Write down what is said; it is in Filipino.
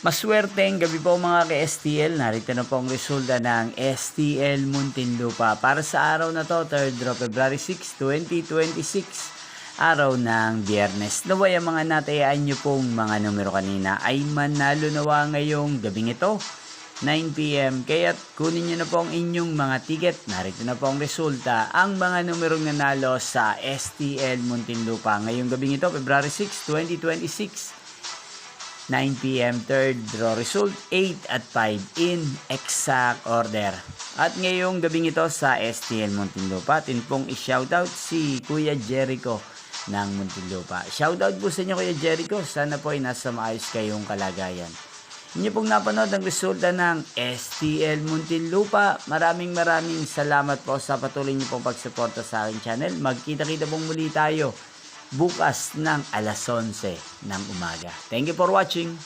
Maswerteng gabi po mga ka-STL. Narito na po ang resulta ng STL Muntinlupa para sa araw na to, 3rd of February 6, 2026. Araw ng Biyernes. Naway ang mga natayaan nyo pong mga numero kanina ay manalo nawa ngayong gabing ito, 9 PM. Kaya't kunin nyo na po ang inyong mga ticket. Narito na po ang resulta. Ang mga numerong nanalo sa STL Muntinlupa ngayong gabing ito, February 6, 2026. 9 PM, third draw result, 8 at 5 in exact order. At ngayong gabing ito sa STL Muntinlupa, atin pong i-shoutout si Kuya Jericho ng Muntinlupa. Shoutout po sa inyo Kuya Jericho, sana po ay nasa maayos kayong kalagayan. Inyo pong napanood ang resulta ng STL Muntinlupa. Maraming salamat po sa patuloy niyo pong pagsuporta sa aking channel. Magkita-kita pong muli tayo bukas ng alas 11 ng umaga. Thank you for watching.